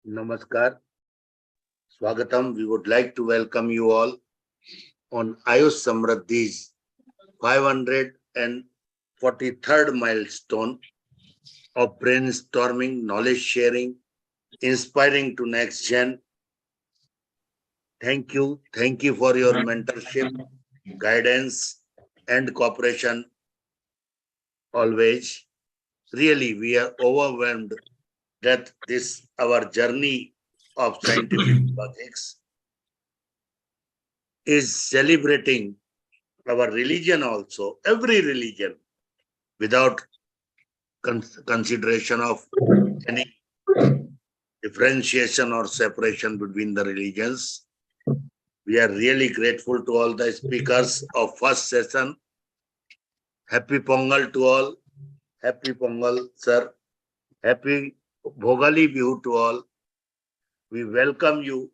Namaskar, Swagatam. We would like to welcome you all on AYUSH SAMRIDDHI's 543rd milestone of brainstorming, knowledge sharing, inspiring to next gen. Thank you for your mentorship, guidance, and cooperation always. Really, we are overwhelmed that this our journey of scientific logics is celebrating our religion also, every religion, without consideration of any differentiation or separation between the religions. We are really grateful to all the speakers of first session. Happy Pongal to all. Happy Pongal, sir. Happy Bhogali Bihu to all. We welcome you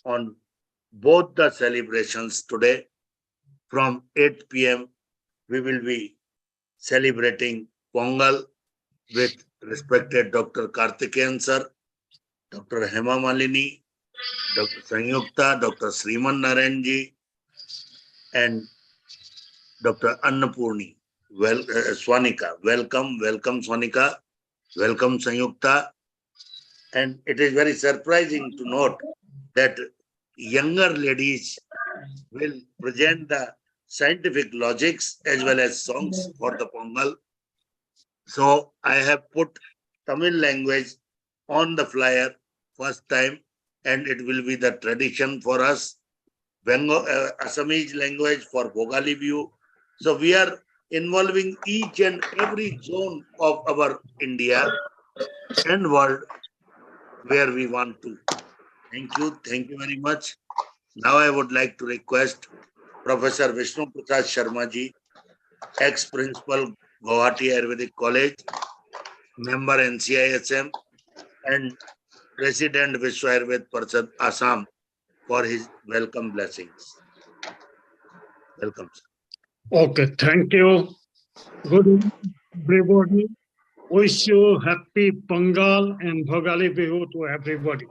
on both the celebrations today. From 8 p.m., we will be celebrating Pongal with respected Dr. Karthikeyan sir, Dr. Hema Malini, Dr. Sanyukta, Dr. Sriman Narenji, and Dr. Annapurni. Swanika. Welcome Swanika. Welcome Sanyukta. And it is very surprising to note that younger ladies will present the scientific logics as well as songs for the Pongal. So I have put Tamil language on the flyer first time, and it will be the tradition for us. Assamese language for Bhogali Bihu. So we are involving each and every zone of our India and world where we want to. Thank you very much. Now I would like to request Professor Vishnu Prasad Sharma ji, ex-principal Guwahati Ayurvedic College, member NCISM, and President Vishwa Ayurved Parishad Assam, for his welcome blessings. Welcome, sir. Okay, thank you. Good evening, everybody. Wish you happy Pongal and Bhogali Bihu to everybody.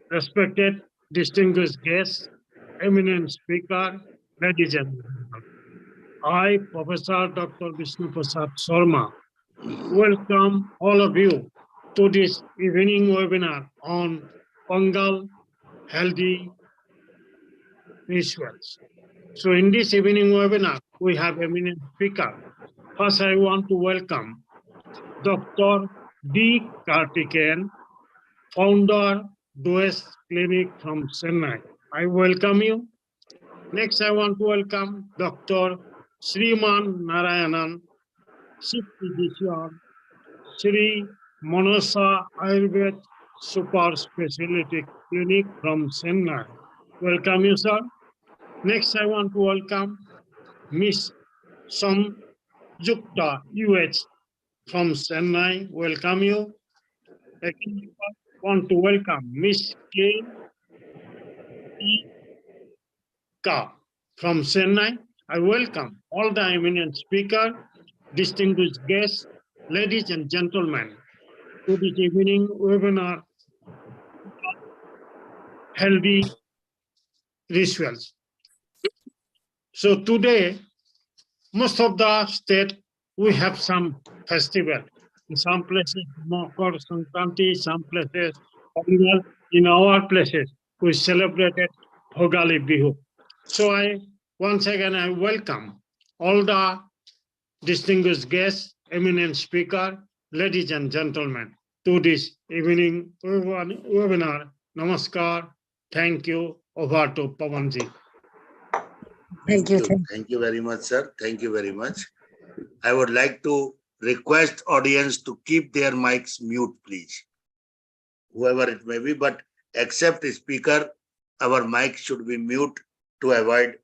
Respected, distinguished guests, eminent speaker, ladies and gentlemen. I, Professor Dr. Vishnu Prasad Sharma, welcome all of you to this evening webinar on Pongal healthy rituals. So in this evening webinar, we have eminent speaker. First, I want to welcome Dr. D. Karthikeyan, founder, DOES Clinic from Chennai. I welcome you. Next, I want to welcome Dr. Sriman Narayanan, Chief Physician, Sri Manasa Ayurved Super Specialty Clinic from Chennai. Welcome you, sir. Next, I want to welcome Miss Samyukta UH from Chennai. Welcome you. Again, I want to welcome Miss K. Ka from Chennai. I welcome all the eminent speakers, distinguished guests, ladies and gentlemen, to this evening webinar, Healthy Rituals. So today, most of the state, we have some festival. In some places, Makar Sankranti, some places, Pongal. In our places, we celebrated Bhogali Bihu. So once again, I welcome all the distinguished guests, eminent speaker, ladies and gentlemen, to this evening webinar. Namaskar. Thank you. Over to Pawanji. Thank you very much, sir. Thank you very much. I would like to request audience to keep their mics mute, please. Whoever it may be, but except speaker, our mic should be mute to avoid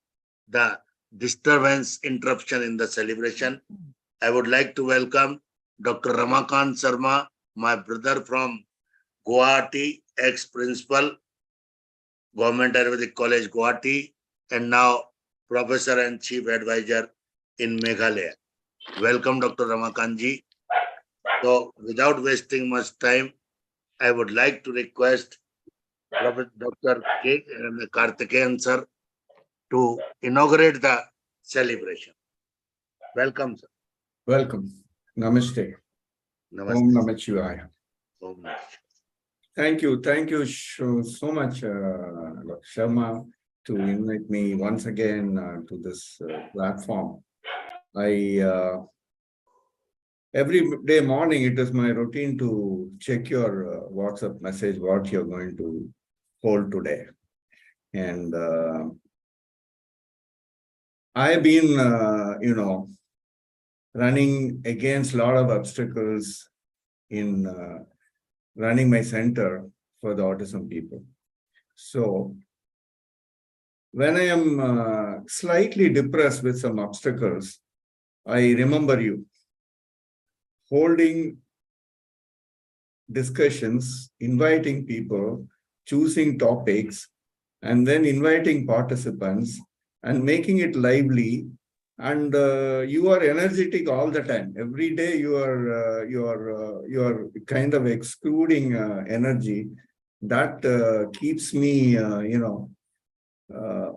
the disturbance, interruption in the celebration. I would like to welcome Dr. Ramakant Sharma, my brother from Guwahati, ex-principal, Government Ayurvedic College, Guwahati, and now Professor and Chief Advisor in Meghalaya. Welcome, Dr. Ramakant ji. So, without wasting much time, I would like to request Prophet Dr. Karthikeyan sir to inaugurate the celebration. Welcome, sir. Welcome. Namaste. Om Namaste. Namah Shivaya. Om Namaste. Thank you. Thank you so much, Dr. Sharma, to invite me once again to this platform. Every day morning, it is my routine to check your WhatsApp message, what you're going to hold today. And I've been, running against a lot of obstacles in running my center for the autism people. So when I am slightly depressed with some obstacles, I remember you holding discussions, inviting people, choosing topics, and then inviting participants and making it lively. And you are energetic all the time. Every day you are kind of excluding energy that keeps me,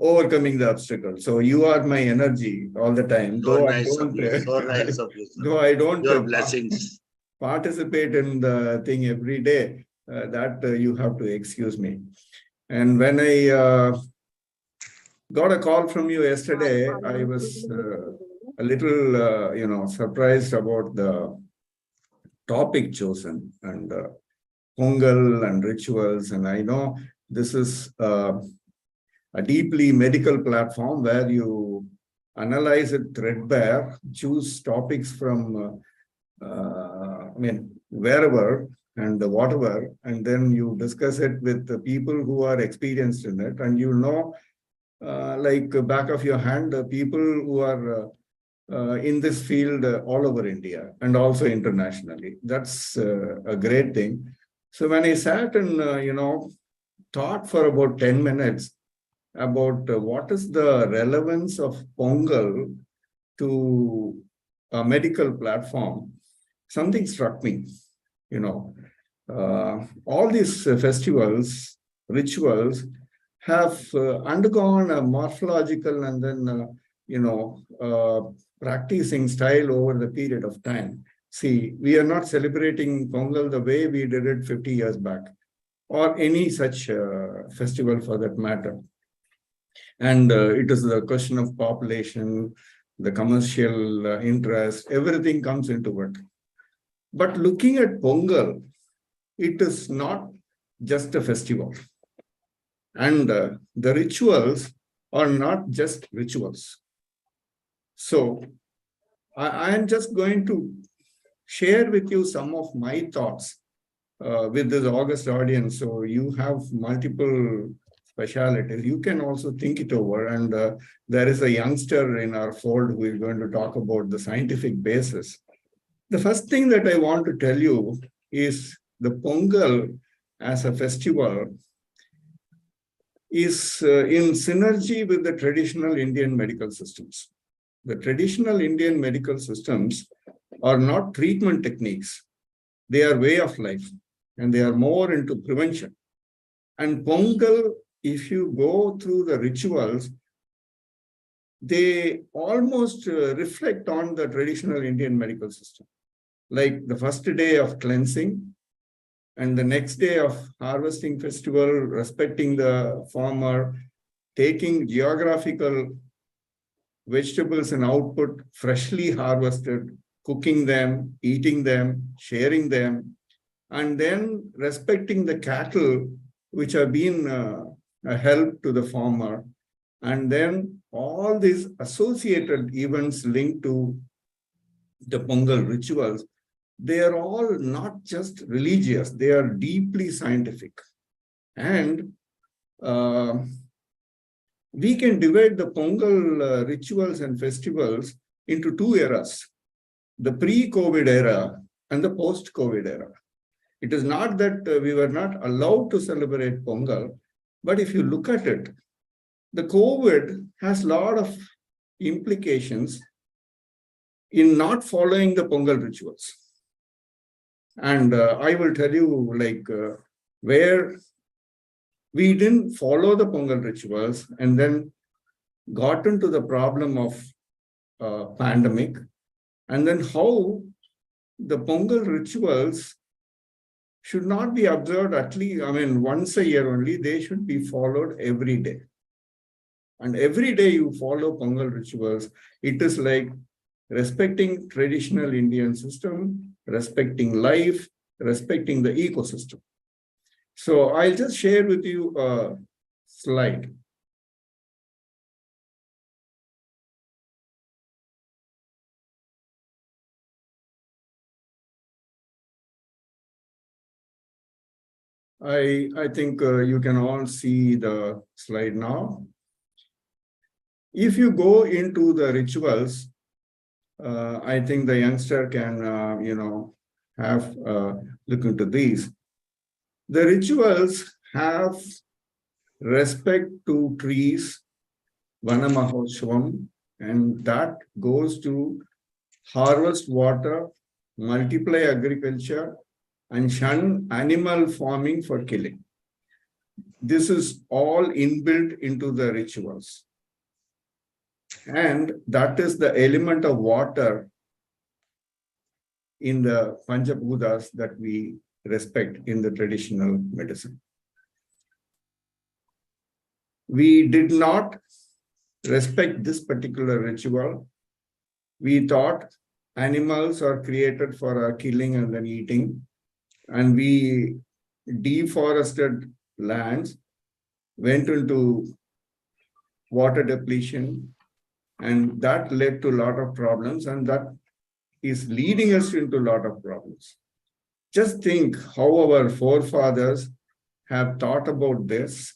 overcoming the obstacle. So you are my energy all the time. So nice of you. So nice of you, sir. Though I don't Your blessings. participate in the thing every day, that you have to excuse me. And when I got a call from you yesterday, I was a little, surprised about the topic chosen and Pongal and rituals. And I know this is a deeply medical platform where you analyze it threadbare, choose topics from, wherever and whatever, and then you discuss it with the people who are experienced in it. And like back of your hand, people who are in this field all over India and also internationally. That's a great thing. So when I sat and, thought for about 10 minutes about what is the relevance of Pongal to a medical platform, something struck me. All these festivals, rituals have undergone a morphological and then, practicing style over the period of time. See, we are not celebrating Pongal the way we did it 50 years back, or any such festival for that matter. And it is the question of population, the commercial interest, everything comes into it. But looking at Pongal, it is not just a festival. And the rituals are not just rituals. So I am just going to share with you some of my thoughts with this August audience. So you have multiple specialities. You can also think it over. And there is a youngster in our fold who is going to talk about the scientific basis. The first thing that I want to tell you is the Pongal as a festival is in synergy with the traditional Indian medical systems. The traditional Indian medical systems are not treatment techniques. They are way of life, and they are more into prevention. And Pongal, if you go through the rituals, they almost reflect on the traditional Indian medical system. Like the first day of cleansing, and the next day of harvesting festival, respecting the farmer, taking geographical vegetables and output freshly harvested, cooking them, eating them, sharing them, and then respecting the cattle which have been a help to the farmer. And then all these associated events linked to the Pongal rituals, they are all not just religious, they are deeply scientific. And we can divide the Pongal rituals and festivals into two eras, the pre-COVID era and the post-COVID era. It is not that we were not allowed to celebrate Pongal, but if you look at it, the COVID has a lot of implications in not following the Pongal rituals. And I will tell you, like, where we didn't follow the Pongal rituals and then got into the problem of pandemic, and then how the Pongal rituals should not be observed at least, I mean, once a year only, they should be followed every day. And every day you follow Pongal rituals, it is like respecting traditional Indian system, respecting life, respecting the ecosystem. So I'll just share with you a slide. I think you can all see the slide now. If you go into the rituals, I think the youngster can, have look into these. The rituals have respect to trees, Vanamahotshavam, and that goes to harvest water, multiply agriculture, and shun animal farming for killing. This is all inbuilt into the rituals. And that is the element of water in the Panchabhutas that we respect in the traditional medicine. We did not respect this particular ritual. We thought animals are created for killing and then eating, and we deforested lands, went into water depletion, and that led to a lot of problems, and that is leading us into a lot of problems. Just think how our forefathers have thought about this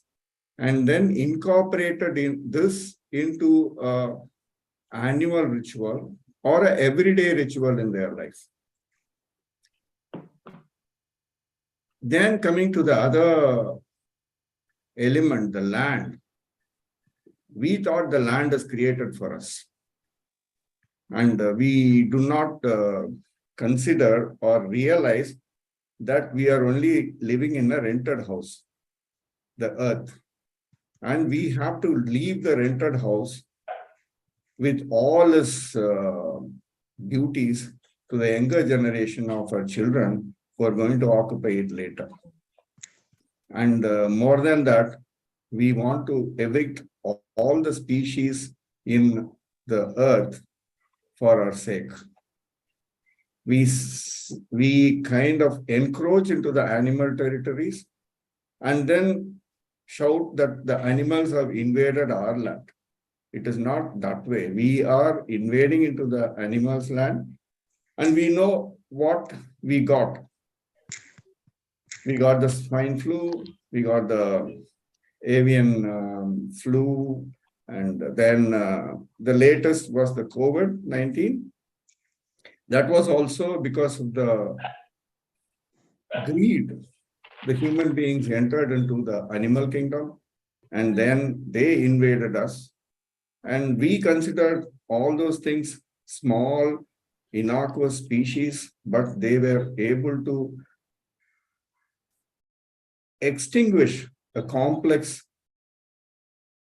and then incorporated this into an annual ritual or an everyday ritual in their life. Then coming to the other element, the land. We thought the land is created for us. And we do not consider or realize that we are only living in a rented house, the earth. And we have to leave the rented house with all its beauties to the younger generation of our children who are going to occupy it later. And more than that, we want to evict all the species in the earth for our sake. We kind of encroach into the animal territories and then shout that the animals have invaded our land. It is not that way. We are invading into the animals' land, and we know what we got. We got the swine flu, we got the avian flu, and then the latest was the COVID-19. That was also because of the greed. The human beings entered into the animal kingdom, and then they invaded us. And we considered all those things small, innocuous species, but they were able to extinguish a complex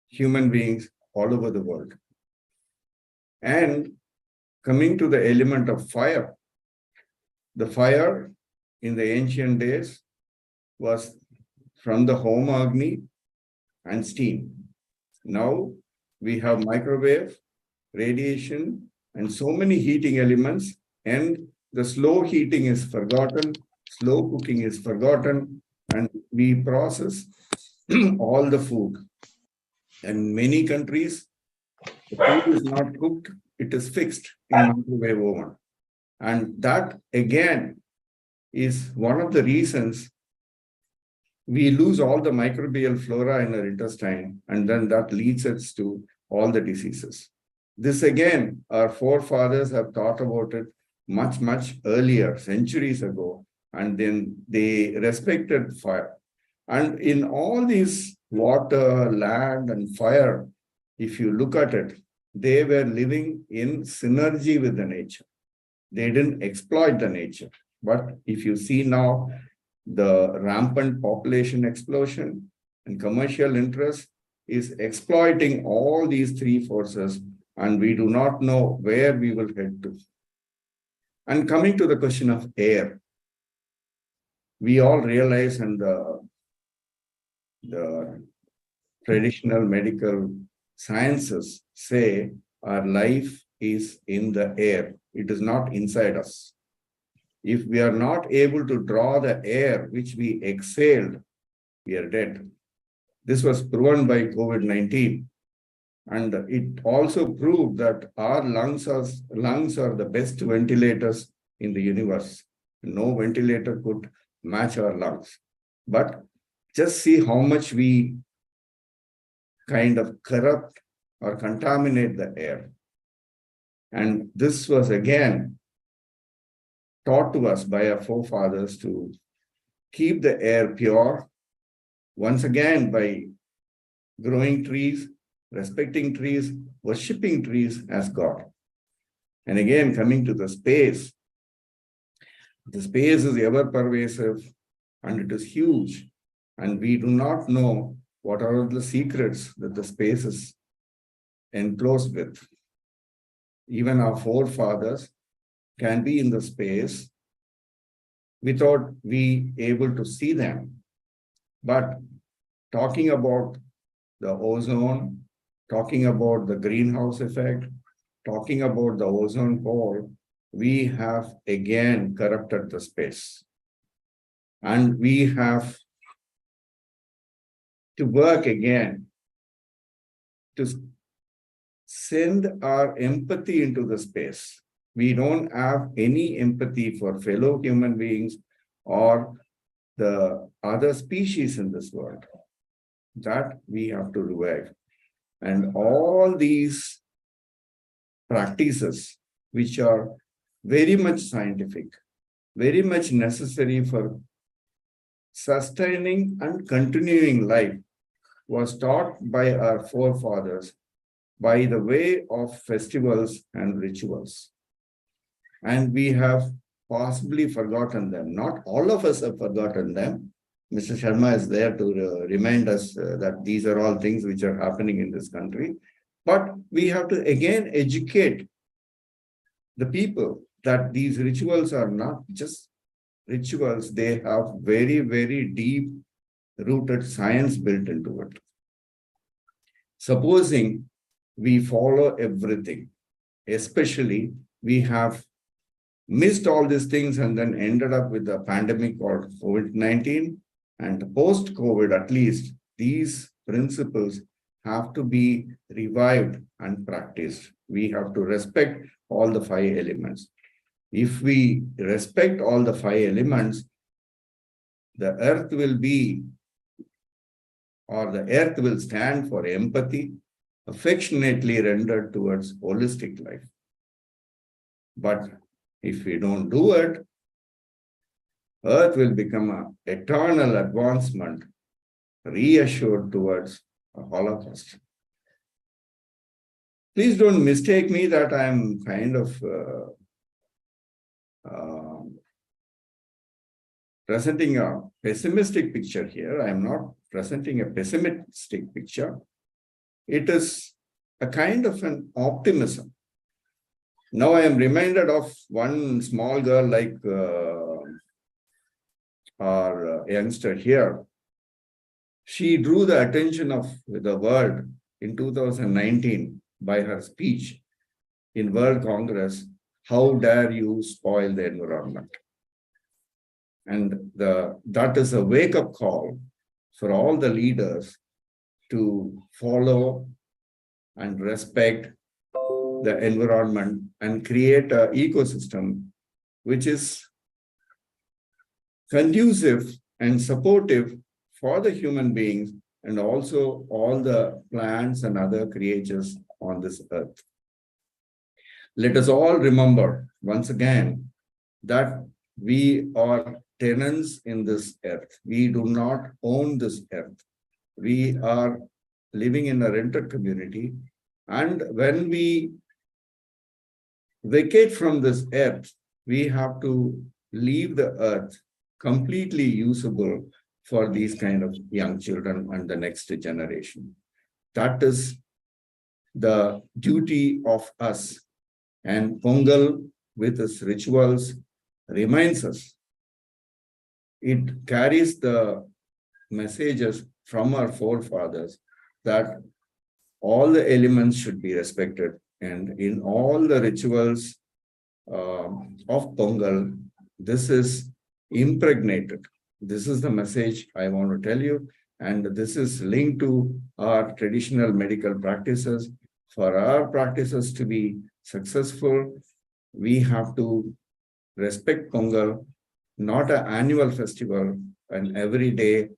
human beings all over the world. And coming to the element of fire, the fire in the ancient days was from the homa agni and steam. Now we have microwave, radiation, and so many heating elements, and the slow heating is forgotten, slow cooking is forgotten, and we process all the food. And many countries, the food is not cooked, it is fixed in microwave oven. And that again is one of the reasons we lose all the microbial flora in our intestine, and then that leads us to all the diseases. This again, our forefathers have thought about it much, much earlier, centuries ago, and then they respected fire. And in all these water, land, and fire, if you look at it, they were living in synergy with the nature. They didn't exploit the nature. But if you see now, the rampant population explosion and commercial interest is exploiting all these three forces, and we do not know where we will head to. And coming to the question of air, we all realize, and the traditional medical sciences say our life is in the air. It is not inside us. If we are not able to draw the air which we exhaled, we are dead. This was proven by COVID-19. And it also proved that our lungs are the best ventilators in the universe. No ventilator could match our lungs. But just see how much we kind of corrupt or contaminate the air. And this was again taught to us by our forefathers to keep the air pure, once again by growing trees, respecting trees, worshipping trees as God. And again, coming to the space is ever pervasive and it is huge. And we do not know what are the secrets that the space is enclosed with. Even our forefathers can be in the space without we able to see them. But talking about the ozone, talking about the greenhouse effect, talking about the ozone hole, we have again corrupted the space. And we have to work again to send our empathy into the space. We don't have any empathy for fellow human beings or the other species in this world. That we have to revive. And all these practices, which are very much scientific, very much necessary for sustaining and continuing life, was taught by our forefathers by the way of festivals and rituals. And we have possibly forgotten them. Not all of us have forgotten them. Mr. Sharma is there to remind us that these are all things which are happening in this country. But we have to again educate the people that these rituals are not just rituals, they have very, very deep rooted science built into it. Supposing we follow everything, especially we have missed all these things and then ended up with a pandemic called COVID-19, and post-COVID, at least, these principles have to be revived and practiced. We have to respect all the 5 elements. If we respect all the 5 elements, the earth will be, or the earth will stand for empathy, affectionately rendered towards holistic life. But if we don't do it, earth will become an eternal advancement, reassured towards a Holocaust. Please don't mistake me that I'm kind of presenting a pessimistic picture here. I'm not presenting a pessimistic picture. It is a kind of an optimism. Now I am reminded of one small girl like our youngster here. She drew the attention of the world in 2019 by her speech in World Congress, "How dare you spoil the environment?" And that is a wake-up call for all the leaders to follow and respect the environment and create an ecosystem which is conducive and supportive for the human beings and also all the plants and other creatures on this earth. Let us all remember once again that we are tenants in this earth. We do not own this earth. We are living in a rented community. And when we vacate from this earth, we have to leave the earth completely usable for these kind of young children and the next generation. That is the duty of us. And Pongal, with its rituals, reminds us. It carries the messages from our forefathers that all the elements should be respected. And in all the rituals of Pongal, this is impregnated. This is the message I want to tell you. And this is linked to our traditional medical practices. For our practices to be successful, we have to respect Pongal, not an annual festival, an everyday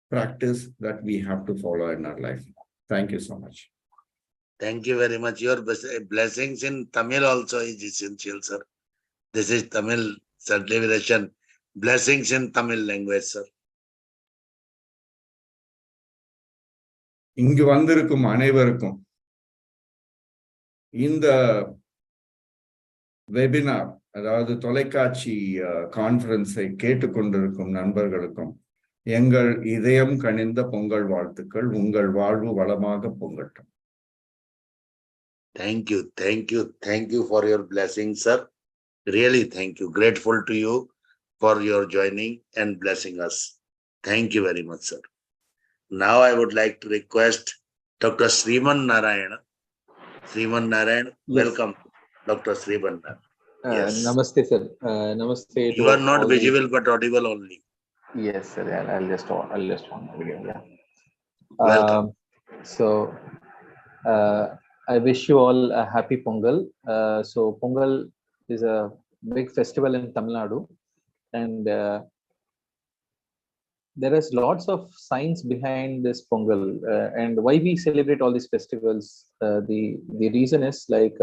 practice that we have to follow in our life. Thank you so much. Thank you very much. Your blessings in Tamil also is essential, sir. This is Tamil celebration. Blessings in Tamil language, sir. இங்கு வந்திருக்கும் அனைவருக்கும் இந்த webinar, அதாவது தொலைக்காட்சி கான்ஃபரன்ஸை கேட்டுக்கொண்டிருக்கும் நண்பர்களுக்கும் எங்கள் இதயம் கனிந்த பொங்கல் வாழ்த்துக்கள். உங்கள் வாழ்வு வளமாக பொங்கட்டும். Thank you, thank you, thank you for your blessings, sir. Really, thank you. Grateful to you for your joining and blessing us. Thank you very much, sir. Now I would like to request Dr. Sriman Narayana. Sriman Narayana, Yes. welcome, Dr. Sriman Narayana. Yes. Namaste, sir. Namaste. You are not visible but audible only. Yes, sir. I'll just on the video. Yeah. Welcome. So, I wish you all a happy Pongal. So, Pongal is a big festival in Tamil Nadu, and there is lots of science behind this Pongal, and why we celebrate all these festivals. The reason is like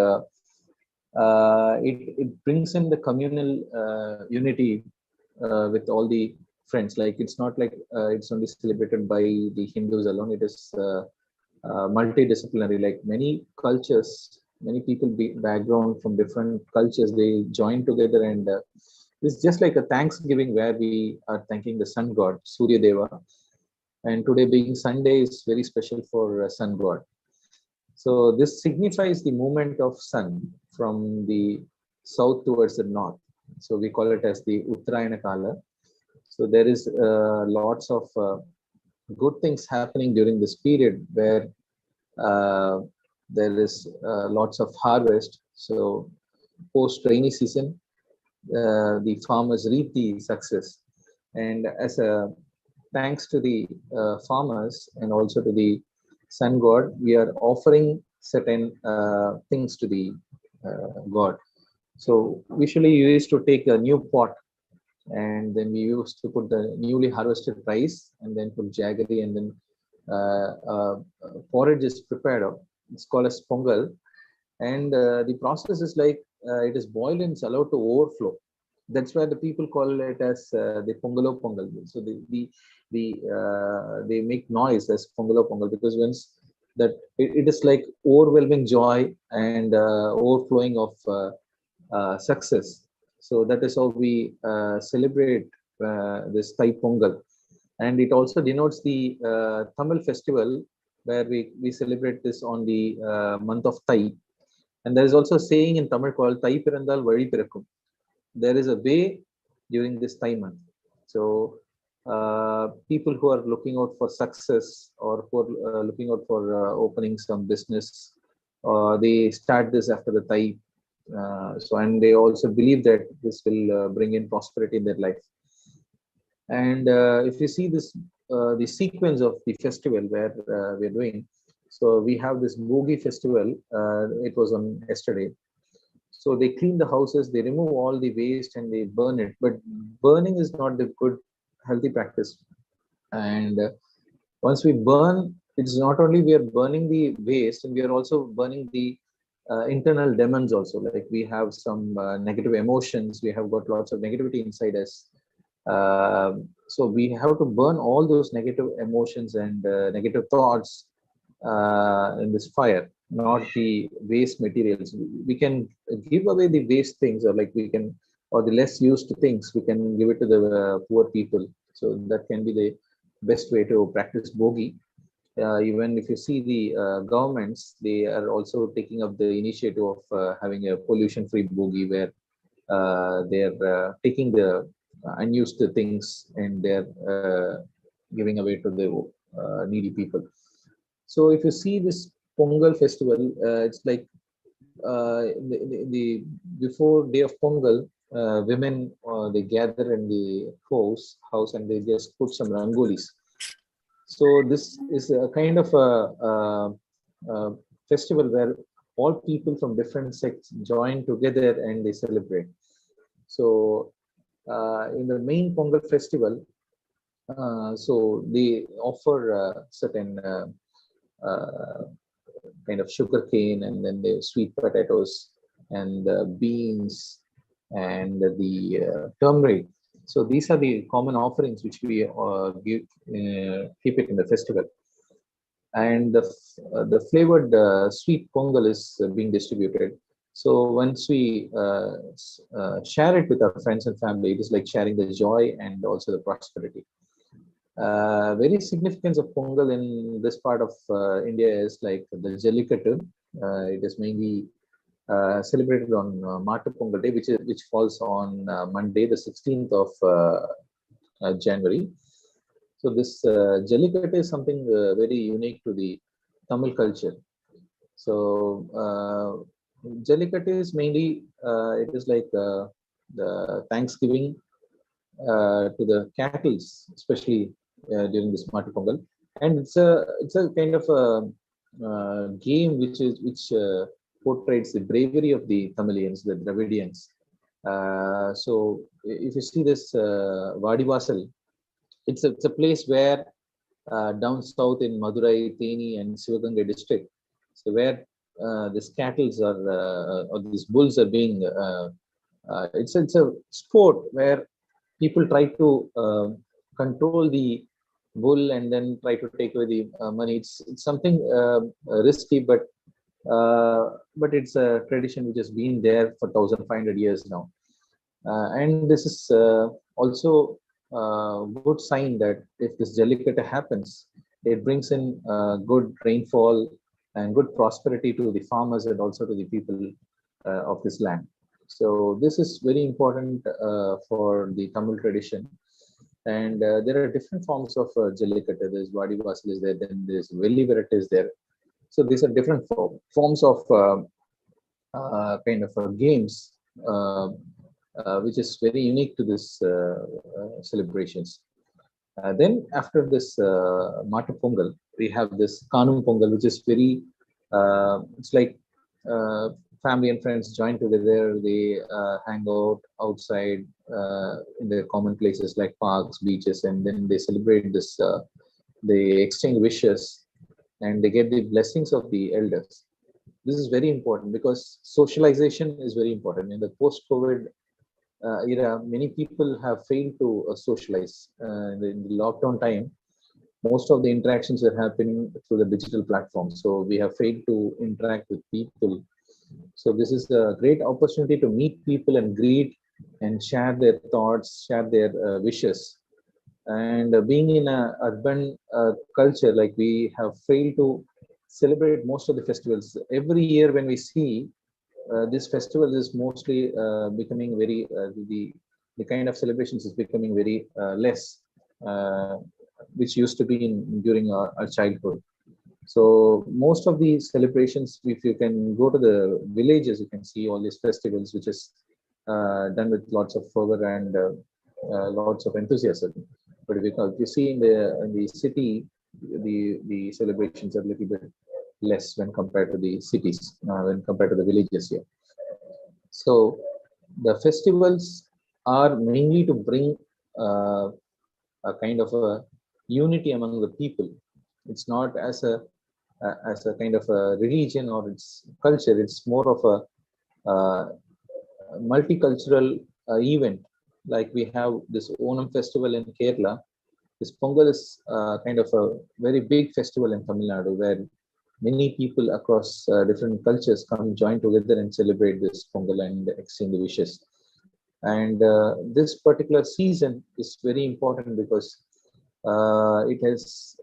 it brings in the communal unity with all the friends. Like it's not like it's only celebrated by the Hindus alone. It is multidisciplinary. Like many cultures, many people background from different cultures, they join together, and it's just like a Thanksgiving where we are thanking the sun god Surya Deva. And today being Sunday is very special for sun god. So this signifies the movement of sun from the south towards the north. So we call it as the Uttarayana Kala. So there is lots of good things happening during this period where there is lots of harvest. So post rainy season, the farmers reap the success. And as a thanks to the farmers and also to the sun god, we are offering certain things to the god. So usually you used to take a new pot, and then we used to put the newly harvested rice and then put jaggery, and then porridge is prepared. It's called as Pongal. And the process is like it is boiled and it's allowed to overflow. That's why the people call it as the Pongalo Pongal. So they make noise as Pongalo Pongal, because once that it is like overwhelming joy and overflowing of success. So that is how we celebrate this Thai Pongal. And it also denotes the Tamil festival where we celebrate this on the month of Thai. And there is also a saying in Tamil called Thai Pirandal Vali Pirakkum. There is a way during this Thai month. So people who are looking out for success or for looking out for opening some business, they start this after the Thai. And they also believe that this will bring in prosperity in their life. And if you see this, the sequence of the festival where we're doing, so we have this Bogi festival. It was on yesterday. So they clean the houses, they remove all the waste and they burn it. But burning is not the good, healthy practice. And once we burn, it's not only we are burning the waste, and we are also burning the internal demons also. Like we have some negative emotions, we have got lots of negativity inside us. So we have to burn all those negative emotions and negative thoughts in this fire, not the waste materials. We can give away the waste things, or like we can or the less used things, we can give it to the poor people. So that can be the best way to practice bogi. Even if you see the governments, they are also taking up the initiative of having a pollution-free bogi where they are taking the unused things and they're giving away to the needy people. So if you see this Pongal festival, it's like the before day of Pongal, women they gather in the house and they just put some rangolis. So this is a kind of a festival where all people from different sects join together and they celebrate. So in the main Pongal festival, so they offer certain kind of sugar cane, and then the sweet potatoes and beans and the turmeric. So these are the common offerings which we keep it in the festival. And the flavored sweet pongal is being distributed. So once we share it with our friends and family, it is like sharing the joy and also the prosperity. Very significance of Pongal in this part of India is like the Jallikattu. It is mainly celebrated on Matu Pongal Day, which falls on Monday, the 16th of January. So this Jallikattu is something very unique to the Tamil culture. So Jallikattu is mainly it is like the Thanksgiving to the cattle, especially during this Matu Pongal, and it's a kind of a game which portrays the bravery of the Tamilians, the Dravidians. So if you see this Vadivasal, it's a place where down south in Madurai, Theni, and Sivaganga district, so where these cattle or these bulls are being it's a sport where people try to control the bull and then try to take away the money. It's something risky, but it's a tradition which has been there for 1,500 years now, and this is also a good sign that if this Jallikattu happens, it brings in good rainfall and good prosperity to the farmers and also to the people of this land. So this is very important for the Tamil tradition. And there are different forms of Jallikattu. There's Vadivasal is there, then there's Vellivirat is there. So these are different forms of kind of games, which is very unique to this celebrations. Then after this Matu Pongal, we have this Kanum Pongal, which is very, it's like family and friends join together. They hang out outside in their common places like parks, beaches, and then they celebrate this. They exchange wishes and they get the blessings of the elders. This is very important because socialization is very important. In the post-COVID era, many people have failed to socialize. In the lockdown time, most of the interactions are happening through the digital platform. So we have failed to interact with people. So this is a great opportunity to meet people and greet and share their thoughts, share their wishes. And being in a urban culture, like we have failed to celebrate most of the festivals. Every year when we see this festival is mostly becoming very, the kind of celebrations is becoming very less, which used to be during our childhood. So most of these celebrations, if you can go to the villages, you can see all these festivals, which is done with lots of fervor and lots of enthusiasm. But if you see in the city, the celebrations are a little bit less when compared to the cities, when compared to the villages here. So the festivals are mainly to bring a kind of a unity among the people. It's not as a kind of a religion or its culture. It's more of a multicultural event. Like we have this Onam festival in Kerala. This Pongal is kind of a very big festival in Tamil Nadu, where many people across different cultures come join together and celebrate this Pongal and exchange the wishes. And this particular season is very important because it has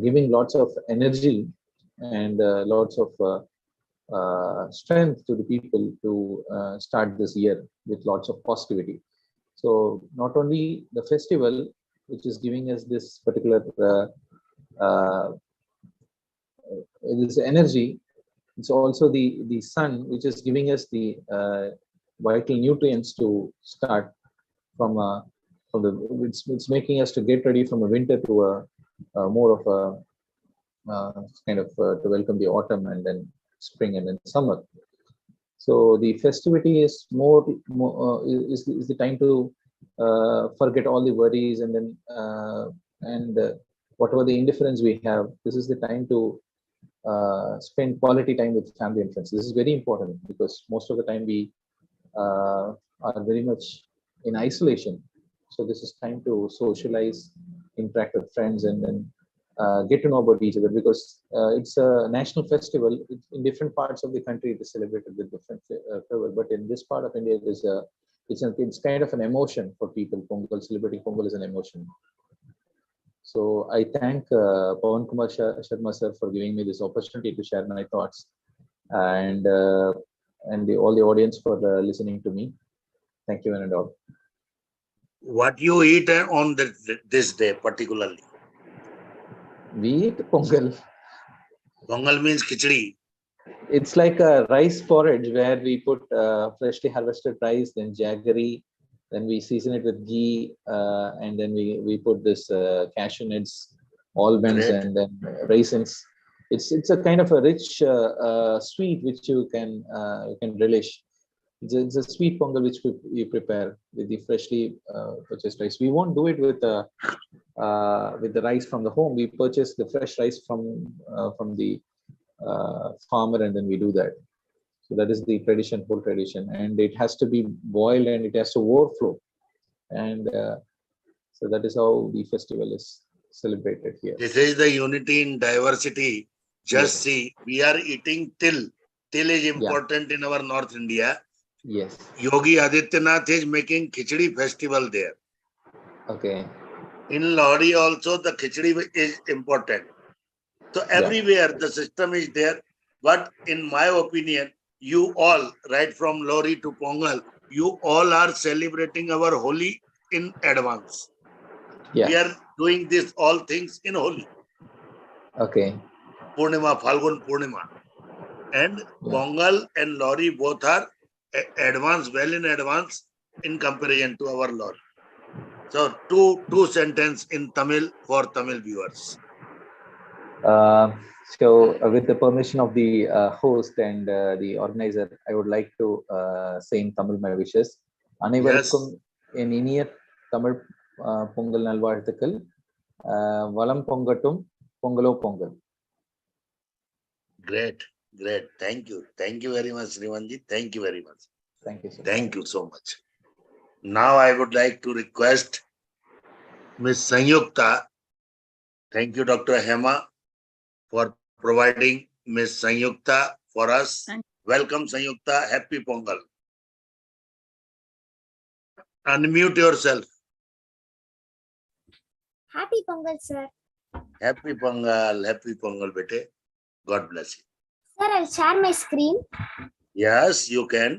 giving lots of energy and lots of strength to the people to start this year with lots of positivity. So not only the festival, which is giving us this particular this energy, it's also the sun, which is giving us the vital nutrients to start from the. It's making us to get ready from a winter to a more of a kind of to welcome the autumn and then spring and then summer. So the festivity is more is the time to forget all the worries and then whatever the indifference we have. This is the time to spend quality time with family and friends. This is very important because most of the time we are very much in isolation. So this is time to socialize, interact with friends, and then get to know about each other because it's a national festival. In different parts of the country, it is celebrated with different fervor. But in this part of India, it's kind of an emotion for people. Pongal, celebrating Pongal is an emotion. So I thank Pawan Kumar Sharma sir for giving me this opportunity to share my thoughts, and all the audience for listening to me. Thank you and all. What you eat on this day particularly? We eat Pongal. Pongal means khichdi. It's like a rice porridge where we put freshly harvested rice, then jaggery, then we season it with ghee, and then we put this cashew nuts, almonds, Great. and then raisins. It's a kind of a rich sweet which you can relish. It's a sweet pongal which we prepare with the freshly purchased rice. We won't do it with the rice from the home. We purchase the fresh rice from the farmer, and then we do that. So that is the tradition, whole tradition, and it has to be boiled and it has to overflow, and so that is how the festival is celebrated here. This is the unity in diversity. Just Yes. see, we are eating till. Till is important in our North India. Yes. Yogi Adityanath is making khichdi festival there. Okay. In Lohri also the khichdi is important. So everywhere the system is there. But in my opinion, you all, right from Lohri to Pongal, you all are celebrating our Holi in advance. Yeah. We are doing this all things in Holi. Okay. Purnima, Falgun Purnima. And Pongal and Lohri both are advanced, well in advance in comparison to our Lohri. So two sentence in Tamil for Tamil viewers. So with the permission of the host and the organizer, I would like to say in Tamil my wishes. அனைவருக்கும் என் இனிய தமிழ் பொங்கல் நல்வாழ்த்துக்கள். வளம் பொங்கட்டும், பொங்கலோ Pongal. Great. Thank you very much, Srivanji. Thank you very much. Thank you so much. Thank you so much. Now I would like to request Ms. Sanyukta. Thank you, Dr. Hema, for providing Ms. Sanyukta for us. Welcome, Sanyukta. Happy Pongal. Unmute yourself. Happy Pongal, sir. Happy Pongal, bete. God bless you. Sir, I'll share my screen. Yes, you can.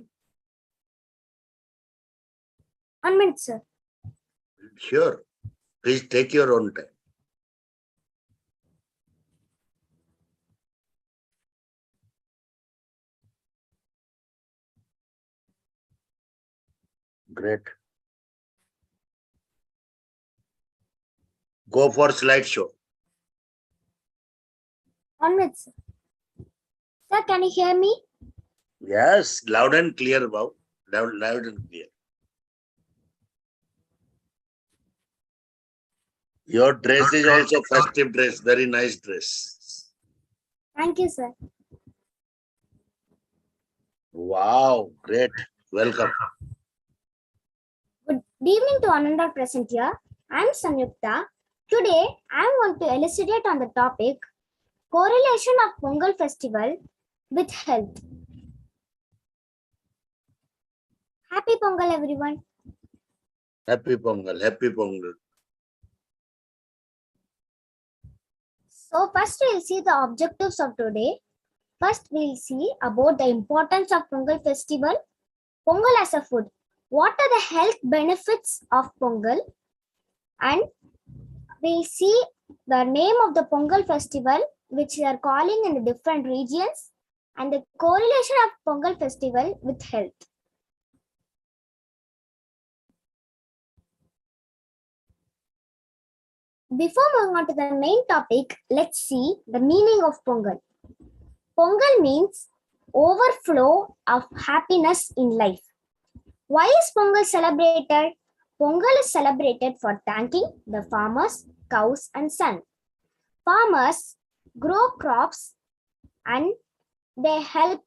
1 minute, sir. Sure. Please take your own time. Great. Go for slideshow. 1 minute, sir. Sir, can you hear me? Yes, loud and clear, Bob. Loud and clear. Your dress is also festive dress. Very nice dress. Thank you, sir. Wow, great. Welcome. Good evening to another present here. I'm Sanyukta. Today, I want to elucidate on the topic correlation of Pongal festival with health. Happy Pongal, everyone. Happy Pongal. Happy Pongal. So first we'll see the objectives of today. First we'll see about the importance of Pongal festival. Pongal as a food. What are the health benefits of Pongal? And we'll see the name of the Pongal festival, which they are calling in the different regions, and the correlation of Pongal festival with health. Before moving on to the main topic, let's see the meaning of Pongal. Pongal means overflow of happiness in life. Why is Pongal celebrated? Pongal is celebrated for thanking the farmers, cows, and sun. Farmers grow crops and they help,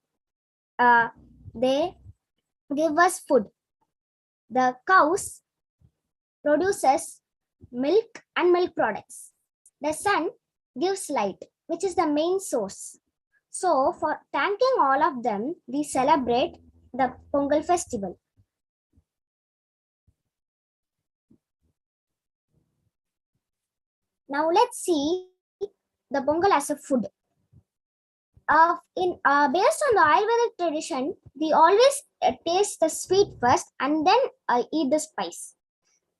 they give us food. The cows produces milk and milk products. The sun gives light, which is the main source. So for thanking all of them, we celebrate the Pongal festival. Now let's see the Pongal as a food. Based on the Ayurvedic tradition, we always taste the sweet first and then eat the spice.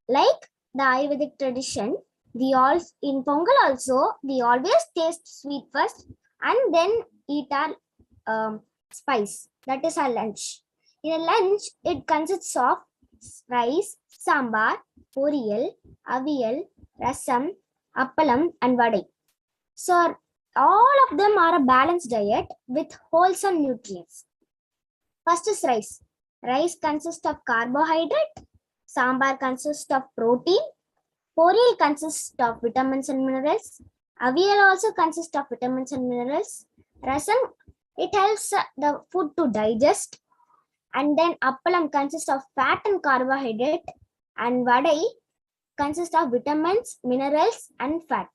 Like the Ayurvedic tradition, we all in Pongal also we always taste sweet first and then eat our spice. That is our lunch. In a lunch, it consists of rice, sambar, poriyal, aviyal, rasam, appalam, and vadai. So all of them are a balanced diet with wholesome nutrients. First is rice. Rice consists of carbohydrate. Sambar consists of protein. Poriyal consists of vitamins and minerals. Aviyal also consists of vitamins and minerals. Rasam, it helps the food to digest. And then appalam consists of fat and carbohydrate. And vadai consists of vitamins, minerals, and fat.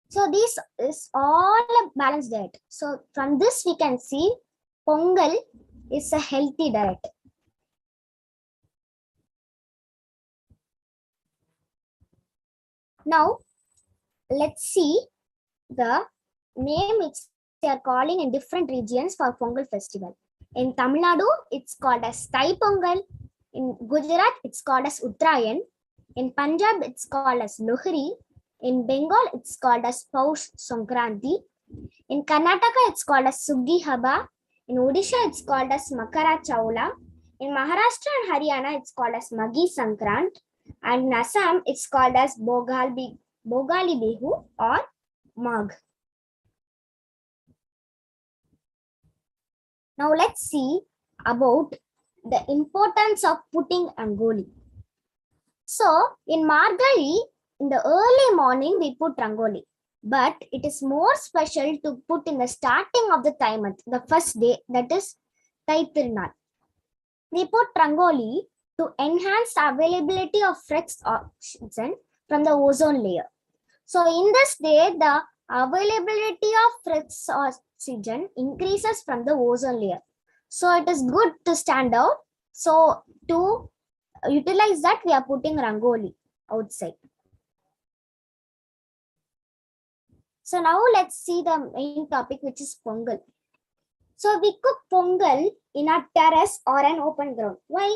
So this is all a balanced diet. So from this we can see Pongal is a healthy diet. Now let's see the name which they are calling in different regions for Pongal festival. In Tamil Nadu, it's called as Thai Pongal. In Gujarat, it's called as Uttarayan. In Punjab, it's called as Lohri. In Bengal, it's called as Paush Sankranti. In Karnataka, it's called as Suggi Haba. In Odisha, it's called as Makara Chaula. In Maharashtra and Haryana, it's called as Magi Sankrant. And in Assam, it's called as Bogali Bihu or Magh. Now let's see about the importance of putting Rangoli. So in Margali, in the early morning, we put Rangoli, but it is more special to put in the starting of the Thai month, the first day, that is Thai Tirunal. We put Rangoli to enhance the availability of fresh oxygen from the ozone layer. So in this day, the availability of fresh oxygen increases from the ozone layer. So it is good to stand out. So to utilize that, we are putting Rangoli outside. So now let's see the main topic, which is Pongal. So we cook Pongal in a terrace or an open ground. Why?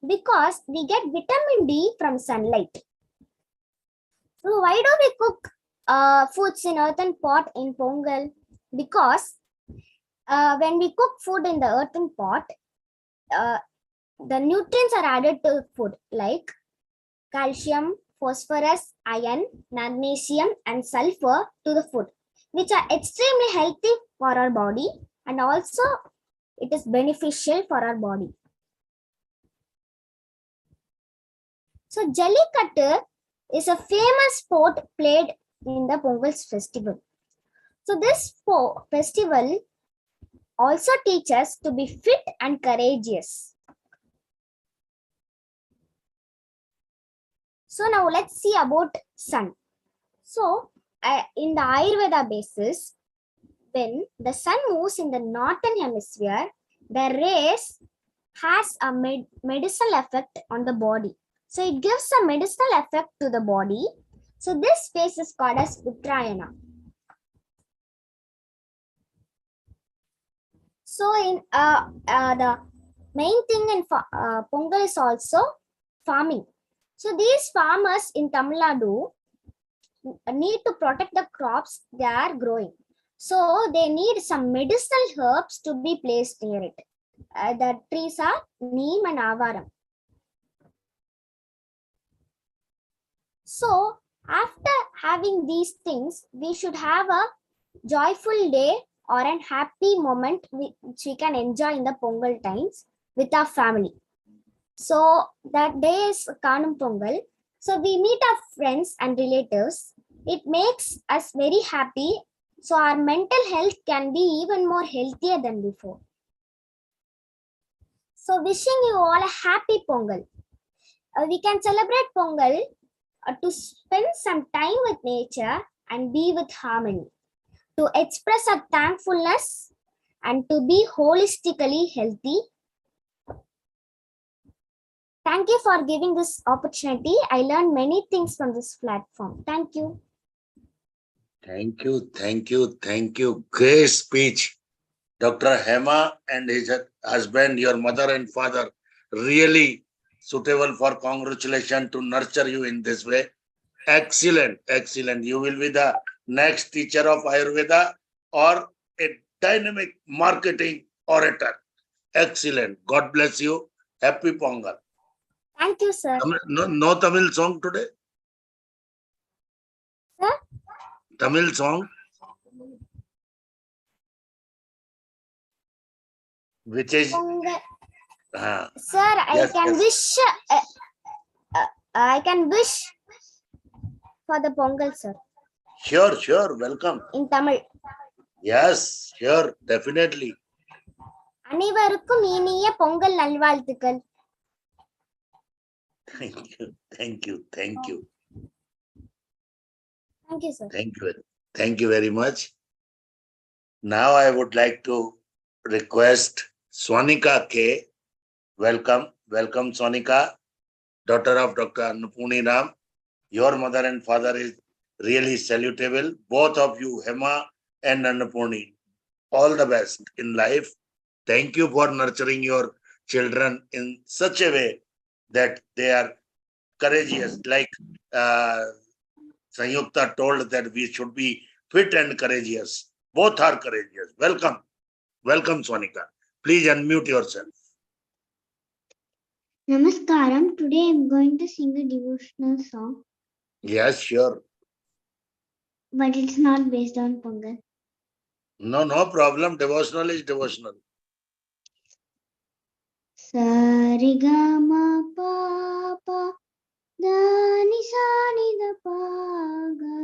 Because we get vitamin D from sunlight. So why do we cook foods in earthen pot in Pongal? Because when we cook food in the earthen pot, the nutrients are added to food like calcium, phosphorus, iron, magnesium, and sulfur to the food, which are extremely healthy for our body, and also it is beneficial for our body. So Jallikattu is a famous sport played in the Pongal festival. So this festival also teaches us to be fit and courageous. So now let's see about sun. So in the Ayurveda basis, when the sun moves in the northern hemisphere, the rays has a medicinal effect on the body. So it gives a medicinal effect to the body. So this phase is called as Uttarayana. So in the main thing in Pongal is also farming. So these farmers in Tamil Nadu need to protect the crops they are growing. So they need some medicinal herbs to be placed near it. The trees are neem and avaram. So after having these things, we should have a joyful day or an happy moment which we can enjoy in the Pongal times with our family. So that day is Kanum Pongal. So we meet our friends and relatives. It makes us very happy. So our mental health can be even more healthier than before. So wishing you all a happy Pongal. We can celebrate Pongal to spend some time with nature and be with harmony, to express our thankfulness and to be holistically healthy. Thank you for giving this opportunity. I learned many things from this platform. Thank you. Thank you, thank you, thank you. Great speech. Dr. Hema and his husband, your mother and father, really suitable for congratulations to nurture you in this way. Excellent, excellent. You will be the next teacher of Ayurveda or a dynamic marketing orator. Excellent. God bless you. Happy Pongal. Thank you, sir. No Tamil song today? Sir? Tamil song? Which is? Pongal. Uh, Sir, I can wish. I can wish for the Pongal, sir. Sure, sure. Welcome. In Tamil. Yes, sure. Definitely. அனைவருக்கும் இனிய பொங்கல் நல்வாழ்த்துக்கள். Thank you. Thank you. Thank you. Thank you, sir. Thank you. Thank you very much. Now I would like to request Swanika K. Welcome. Welcome, Swanika, daughter of Dr. Annapurni Ram. Your mother and father is really salutable. Both of you, Hema and Annapurni, all the best in life. Thank you for nurturing your children in such a way that they are courageous. Like Sanyukta told that we should be fit and courageous. Both are courageous. Welcome. Welcome, Swanika. Please unmute yourself. Namaskaram. Today I'm going to sing a devotional song, Yes, sure. but it's not based on Pongal. No problem. Devotional is devotional. Sarigama papa dani sani da paga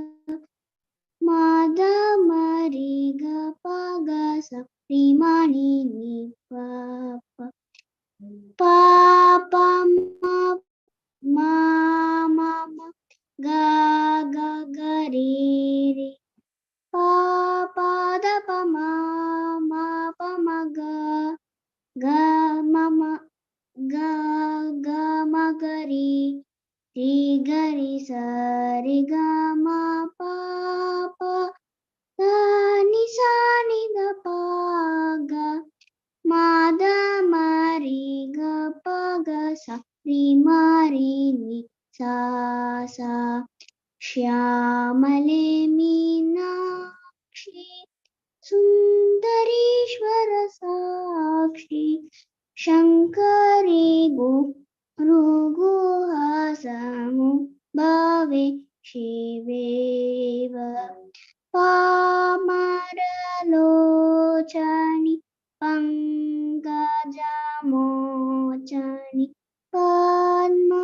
mada mariga paga saprimani ni papa papa ma mama ga ga ga re re pa pa da pa ma ga ga mama ga ga ma ga re ga re sa re ga ma pa pa da ni sa ni da pa ga ma da ma re ga pa ga sa re ma re ni sa sa श्यामले Meenakshi सुन्दरीश्वर साक्षी शङ्करे गुहासमुद्भवे शिवेव पामरलोचनि पङ्कजमोचनि पद्मासनवाणि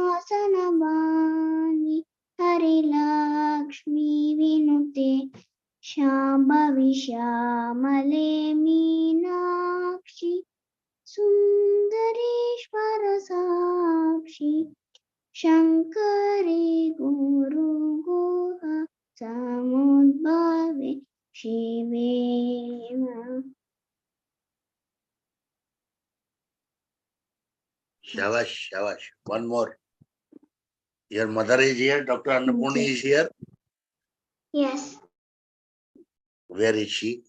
हरिलक्ष्मी विनुते शाम्भवी श्यामले मीनाक्षी सुन्दरेश्वर साक्षी शङ्करे गुरुगुहा समुद्भवे शिवे Shavash, shavash. One more. Your mother is here. Dr. Annapurni is here. Yes. Where is she?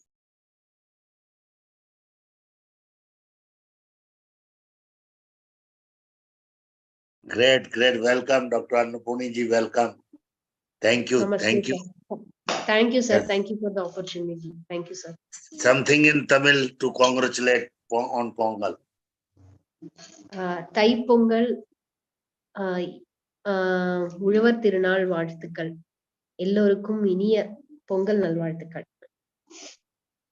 Great, great. Welcome, Dr. Annapurni ji. Welcome. Thank you. Namaste, Thank you. sir. Thank you, sir. Yes. Thank you for the opportunity. Thank you, sir. Something in Tamil to congratulate on Pongal. தை பொங்கல் உழவர் திருநாள் வாழ்த்துக்கள் எல்லோருக்கும் இனிய பொங்கல் நல்வாழ்த்துக்கள்.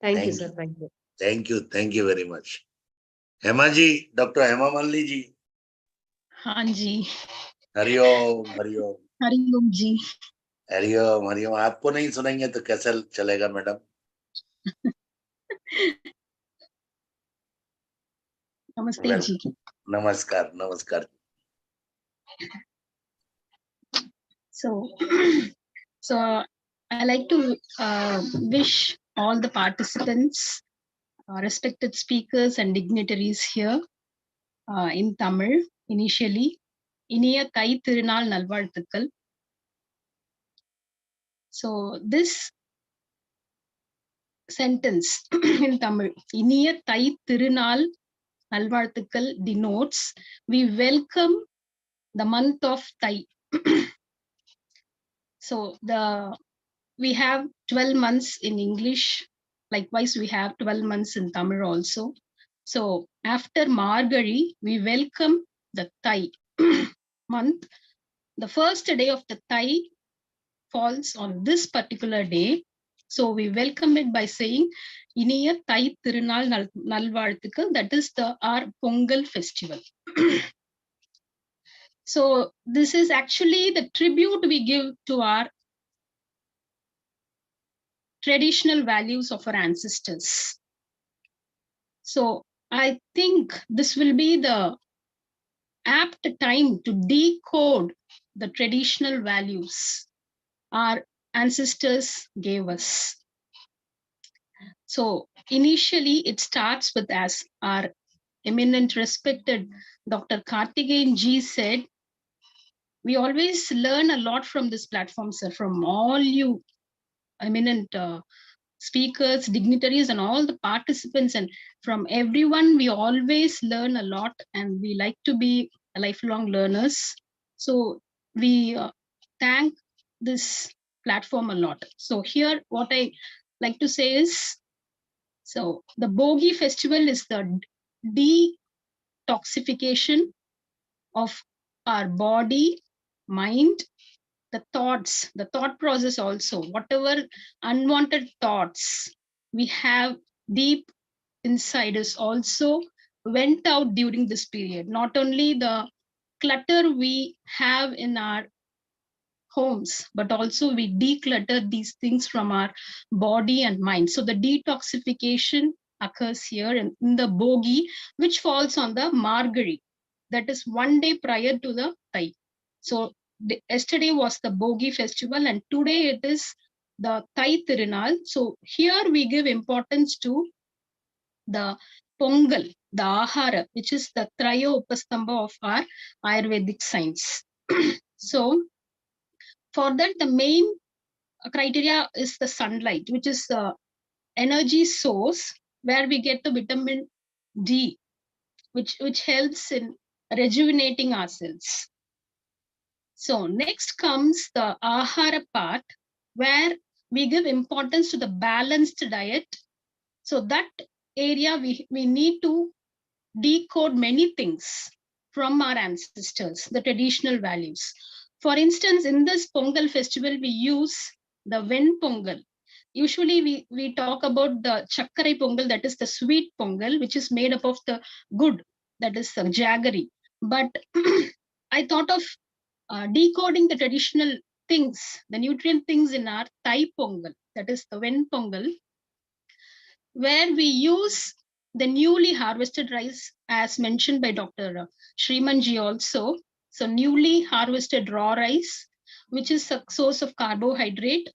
Thank you, sir. Thank you. Thank you. Thank you very much. Hema ji, Dr. Hema Malli ji. हाँ जी, हरिओम हरिओम हरिओम जी। हरिओम हरिओम। आपको नहीं सुनेंगे तो कैसे चलेगा मैडम? नमस्ते जी। नमस्कार नमस्कार। So I like to wish all the participants, respected speakers and dignitaries here in Tamil initially. இனிய தை திருநாள் நல்வாழ்த்துக்கள். So this sentence in Tamil, இனிய தை திருநாள் நல்வாழ்த்துக்கள், denotes we welcome the month of Thai. So we have 12 months in English. Likewise, we have 12 months in Tamil also. So after Margari, we welcome the Thai month. The first day of the Thai falls on this particular day. So we welcome it by saying Iniya Thai Tirunal Nalvarthukal, that is our Pongal festival. So this is actually the tribute we give to our traditional values of our ancestors. So I think this will be the apt time to decode the traditional values our ancestors gave us. So initially it starts with, as our eminent respected Dr. Karthikeyan ji said, we always learn a lot from this platform, sir, from all you eminent speakers, dignitaries, and all the participants, and from everyone we always learn a lot, and we like to be lifelong learners. So we thank this platform a lot. So here what I like to say is, so the Bogi festival is the detoxification of our body, mind, the thoughts, the thought process also, whatever unwanted thoughts we have deep inside us also went out during this period. Not only the clutter we have in our homes, but also we declutter these things from our body and mind. So the detoxification occurs here in the Bogi, which falls on the Margari, that is one day prior to the Thai. So yesterday was the Bogi festival and today it is the Thai Tirunal. So here we give importance to the Pongal, the Ahara, which is the Trayo Upastamba of our Ayurvedic science. So for that, the main criteria is the sunlight, which is the energy source where we get the vitamin D, which helps in rejuvenating ourselves. So next comes the Ahara part, where we give importance to the balanced diet. So that area we need to decode many things from our ancestors, the traditional values. For instance, in this Pongal festival, we use the Ven Pongal. Usually we talk about the Chakkarai Pongal, that is the sweet Pongal, which is made up of the good, that is the jaggery. But I thought of decoding the traditional things, the nutrient things in our Thai Pongal, that is the Ven Pongal, where we use the newly harvested rice, as mentioned by Dr. Shrimanji also. So newly harvested raw rice, which is a source of carbohydrate,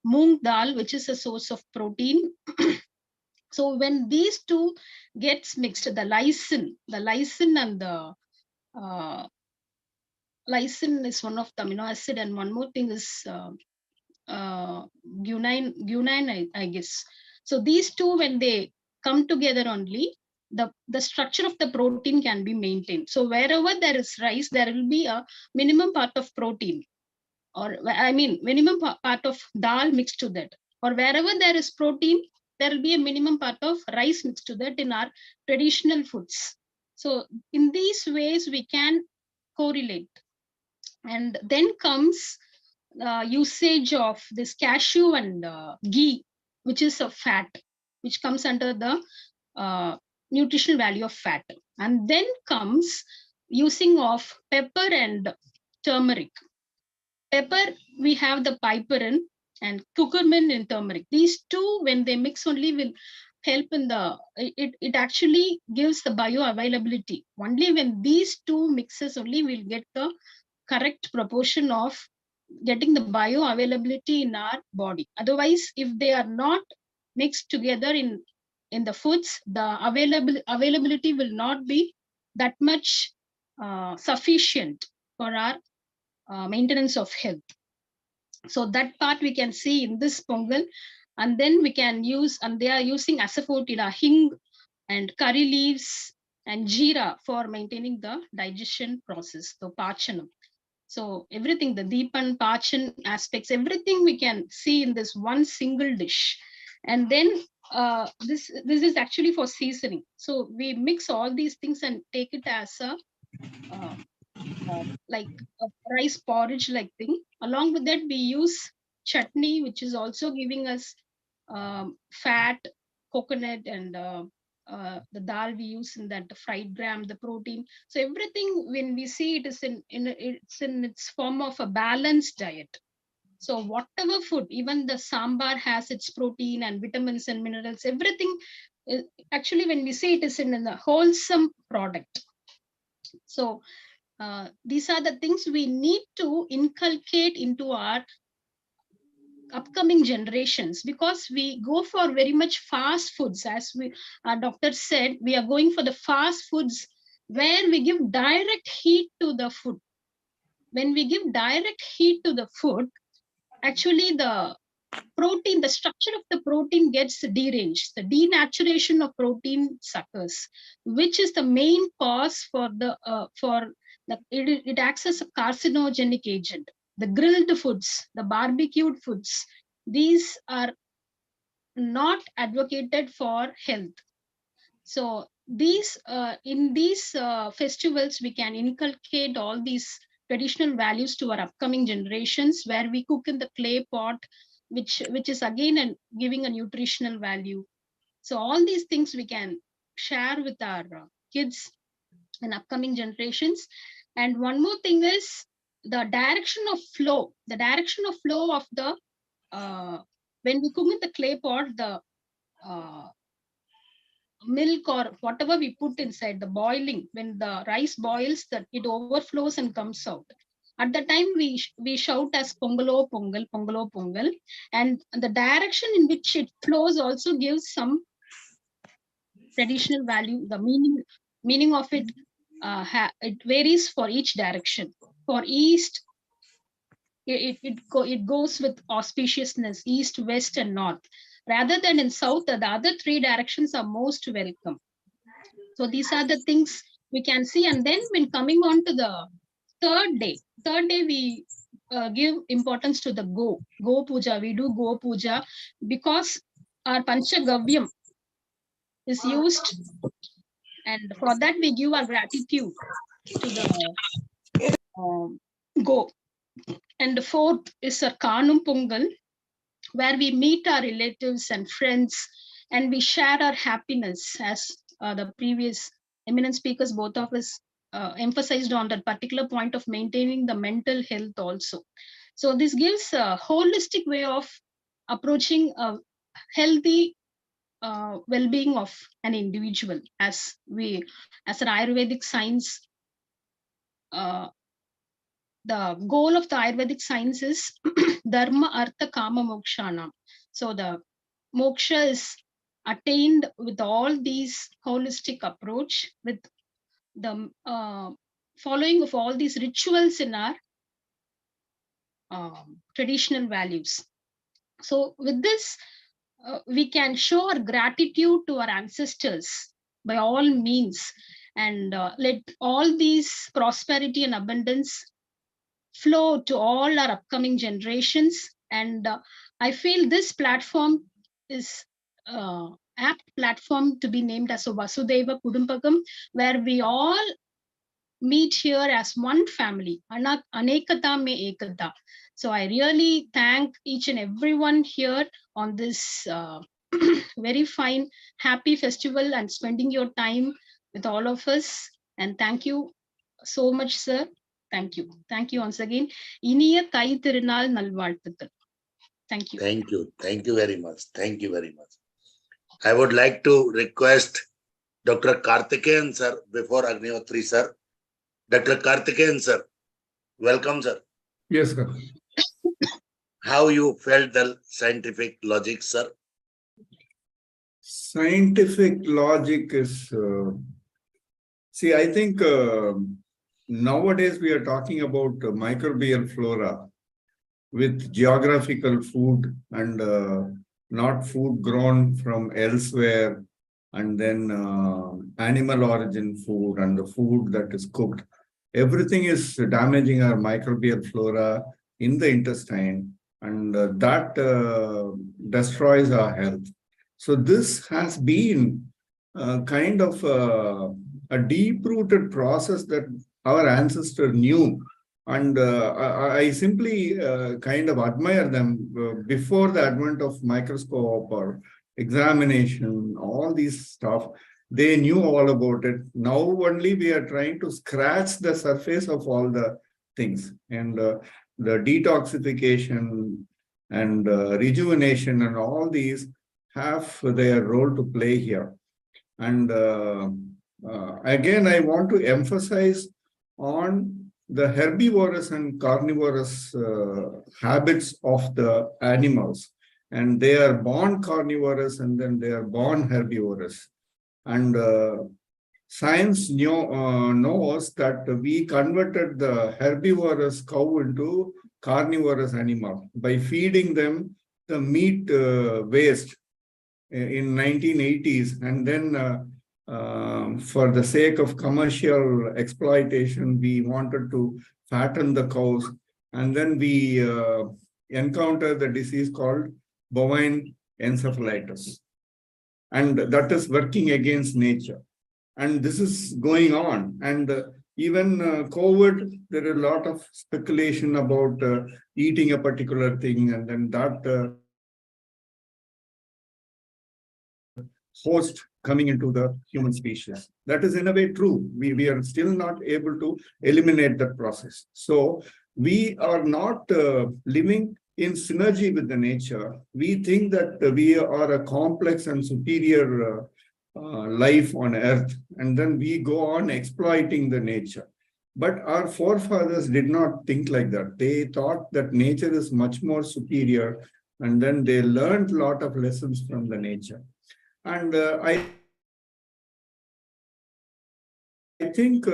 moong dal, which is a source of protein. So when these two gets mixed, the lysine and the lysine is one of the amino acid, and one more thing is guanine, I guess. So these two, when they come together only, the structure of the protein can be maintained. So wherever there is rice, there will be a minimum part of protein, or I mean minimum part of dal mixed to that. Or wherever there is protein, there will be a minimum part of rice mixed to that in our traditional foods. So in these ways we can correlate. And then comes usage of this cashew and ghee, which is a fat, which comes under the nutritional value of fat. And then comes using of pepper and turmeric. Pepper, we have the piperine, and curcumin in turmeric. These two, when they mix only, will help in the, it actually gives the bioavailability. Only when these two mixes only will get the correct proportion of getting the bioavailability in our body. Otherwise, if they are not mixed together in the foods, the availability will not be that much sufficient for our maintenance of health. So that part we can see in this pongal. And then we can use, and they are using asafoetida, hing and curry leaves and jeera for maintaining the digestion process, the pachanam. So everything, the deepan, pachan aspects, everything we can see in this one single dish. And then this is actually for seasoning. So we mix all these things and take it as a like a rice porridge like thing. Along with that, we use chutney, which is also giving us fat, coconut, and the dal we use in that, the fried gram, the protein. So everything, when we see it, is it's in its form of a balanced diet. So whatever food, even the sambar has its protein and vitamins and minerals, everything actually, when we see it, is in a wholesome product. So these are the things we need to inculcate into our upcoming generations, because we go for very much fast foods. As our doctor said, we are going for the fast foods where we give direct heat to the food. When we give direct heat to the food, actually the protein, the structure of the protein gets deranged. The denaturation of protein occurs, which is the main cause for the it acts as a carcinogenic agent. The grilled foods, the barbecued foods, these are not advocated for health. So these in these festivals, we can inculcate all these traditional values to our upcoming generations, where we cook in the clay pot, which is again giving a nutritional value. So all these things we can share with our kids and upcoming generations. And one more thing is the direction of flow. The direction of flow of the when we cook in the clay pot, the milk or whatever we put inside, the boiling, when the rice boils, that it overflows and comes out. At the time we shout as pongalo pongal, pongalo pongal, and the direction in which it flows also gives some traditional value. The meaning of it it varies for each direction. For east, it goes with auspiciousness, east, west, and north. Rather than in south, the other three directions are most welcome. So these are the things we can see. And then when coming on to the third day we give importance to the go puja. We do go puja because our panchagavyam is used, and for that we give our gratitude to the go. And the fourth is a Kanum Pongal, where we meet our relatives and friends and we share our happiness, as the previous eminent speakers, both of us emphasized on that particular point of maintaining the mental health also. So this gives a holistic way of approaching a healthy well-being of an individual. As an Ayurvedic science, the goal of the Ayurvedic science is dharma, artha, kama, mokshanam. So the moksha is attained with all these holistic approach, with the following of all these rituals in our traditional values. So with this, we can show our gratitude to our ancestors by all means, and let all these prosperity and abundance flow to all our upcoming generations. And I feel this platform is apt platform to be named as a Vasudhaiva Kudumbakam, where we all meet here as one family. Anekata me ekata. So I really thank each and everyone here on this very fine, happy festival and spending your time with all of us. And thank you so much, sir. Thank you. Thank you once again. இனிய தை திருநாள் நல்வாழ்த்துக்கள். Thank you. Thank you. Thank you very much. Thank you very much. I would like to request Dr. Karthikeyan sir before Agnihotri sir. Dr. Karthikeyan sir, welcome sir. Yes, sir. How you felt the scientific logic, sir? Scientific logic is, see, I think nowadays we are talking about microbial flora with geographical food and not food grown from elsewhere, and then animal origin food and the food that is cooked. Everything is damaging our microbial flora in the intestine, and that destroys our health. So this has been kind of a deep-rooted process that our ancestors knew. And I simply kind of admire them before the advent of microscope or examination, all these stuff. They knew all about it. Now only we are trying to scratch the surface of all the things. And the detoxification and rejuvenation and all these have their role to play here. And again, I want to emphasize on the herbivorous and carnivorous habits of the animals. And they are born carnivorous and then they are born herbivorous. And science knows that we converted the herbivorous cow into carnivorous animal by feeding them the meat waste in 1980s. And then for the sake of commercial exploitation, we wanted to fatten the cows. And then we encountered the disease called bovine encephalitis. And that is working against nature. And this is going on. And even COVID, there is a lot of speculation about eating a particular thing, and then that host coming into the human species. That is in a way true. We are still not able to eliminate that process. So we are not living in synergy with the nature. We think that we are a complex and superior life on earth, and then we go on exploiting the nature. But our forefathers did not think like that. They thought that nature is much more superior, and then they learned a lot of lessons from the nature. And I think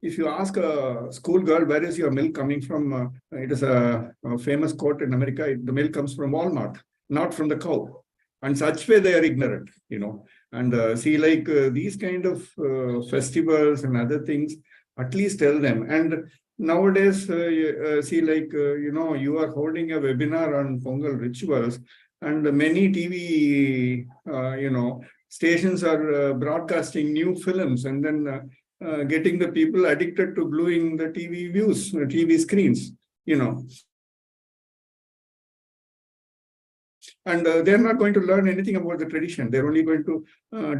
if you ask a schoolgirl, where is your milk coming from? It is a famous quote in America, the milk comes from Walmart, not from the cow. And such way they are ignorant, you know. And see, like these kind of festivals and other things, at least tell them. And nowadays, see, like, you know, you are holding a webinar on Pongal rituals, and many TV, you know, stations are broadcasting new films, and then getting the people addicted to gluing the TV views, TV screens, you know. And they're not going to learn anything about the tradition. They're only going to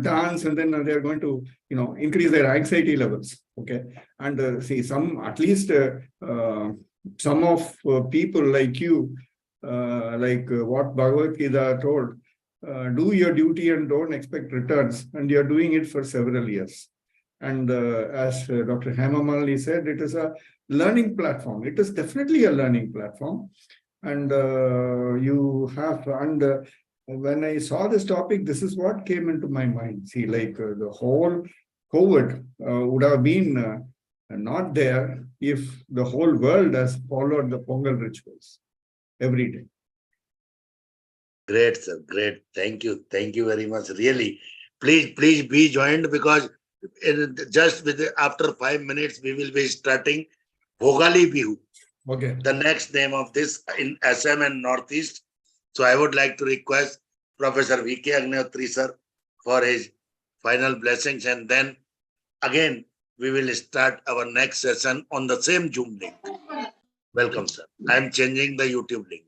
dance, and then they're going to, you know, increase their anxiety levels. Okay. And see, at least some of people like you, like what Bhagavad Gita told, do your duty and don't expect returns. And you're doing it for several years. And as Dr. Hemamalini said, it is a learning platform. It is definitely a learning platform. And you have, and when I saw this topic, this is what came into my mind. See, like the whole COVID would have been not there if the whole world has followed the Pongal rituals every day. Great, sir. Great. Thank you. Thank you very much. Really. Please be joined, because after 5 minutes, we will be starting Bhogali Bihu, Okay. the next name of this in Assam and Northeast. So I would like to request Professor V.K. Agnihotri sir for his final blessings, and then again we will start our next session on the same Zoom link. Welcome, sir. I am changing the YouTube link.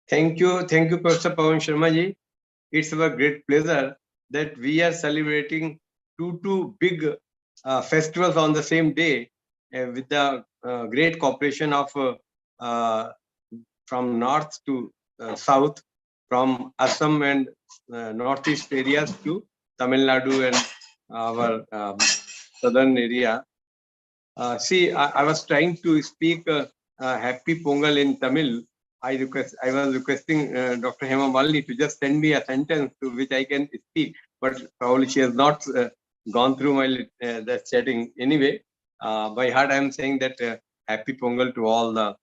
Thank you, Professor Pawan Sharma ji. It's our great pleasure that we are celebrating two big festivals on the same day with the great cooperation of from north to south, from Assam and northeast areas to Tamil Nadu and our southern area. See, I was trying to speak Happy Pongal in Tamil. I was requesting Dr. Hema Malini to just send me a sentence to which I can speak, but probably she has not gone through my the chatting. Anyway, by heart I am saying that Happy Pongal to all the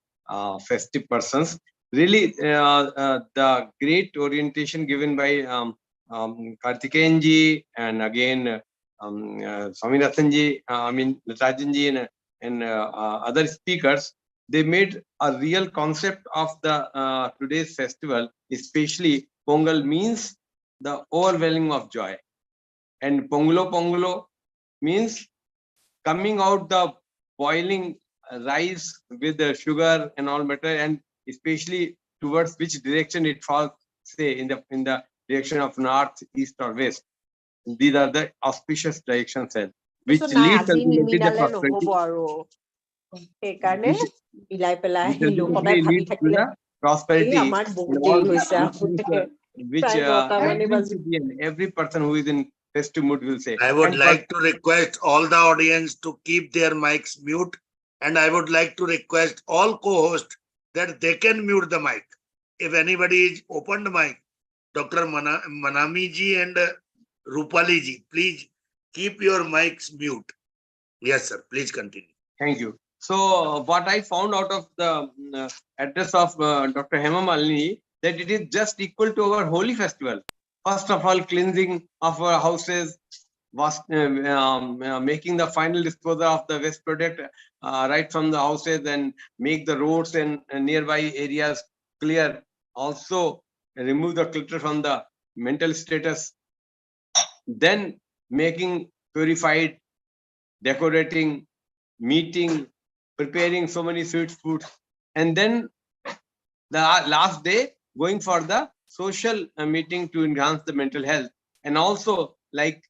festive persons. Really, the great orientation given by Karthikeyan ji, and again Swaminathan ji, Natarajan ji, and other speakers, they made a real concept of the today's festival, especially Pongal means the overwhelming of joy, and Pongalo means coming out the boiling rice with the sugar and all matter, and especially towards which direction it falls, say in the direction of north, east or west. These are the auspicious directions, which leads ultimately the prosperity. সেইকাৰণে বিলাই পেলাই Which আহিলো সদায় ultimately ভাবি leads to থাকিলে the prosperity আমাৰ বহুত in দেৰি all হৈছে which প্ৰায় 9টা মানে every বাজি Indian, every person who is in festive mood will say. I would And like to request all the audience to keep their mics mute, and I would like to request all co-hosts that they can mute the mic. If anybody is opened mic, Dr. Manami ji and Rupali ji, please keep your mics mute. Yes, sir. Please continue. Thank you. So what I found out of the address of Dr. Hema Malini, that it is just equal to our holy festival. First of all, cleansing of our houses, making the final disposal of the waste product right from the houses, and make the roads and nearby areas clear. Also, remove the clutter from the mental status. Then making purified, decorating, meeting, preparing so many sweet foods, and then the last day going for the social meeting to enhance the mental health, and also like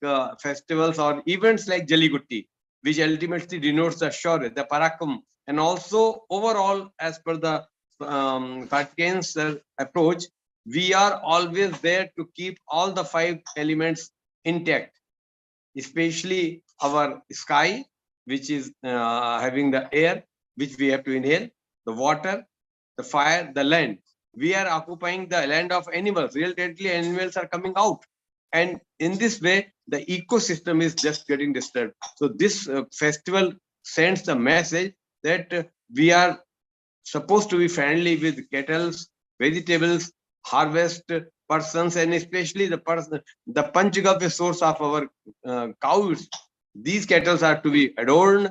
festivals or events like Jaligutti, which ultimately denotes the Shaurya, the Parakam, and also overall, as per the Karthikeyan's approach, we are always there to keep all the 5 elements intact, especially our sky, which is having the air, which we have to inhale, the water, the fire, the land. We are occupying the land of animals. Real animals are coming out. And in this way, the ecosystem is just getting disturbed. So this festival sends the message that we are supposed to be friendly with cattle, vegetables, harvest persons, and especially the Panchagavya source of our cows. These cattle are to be adorned,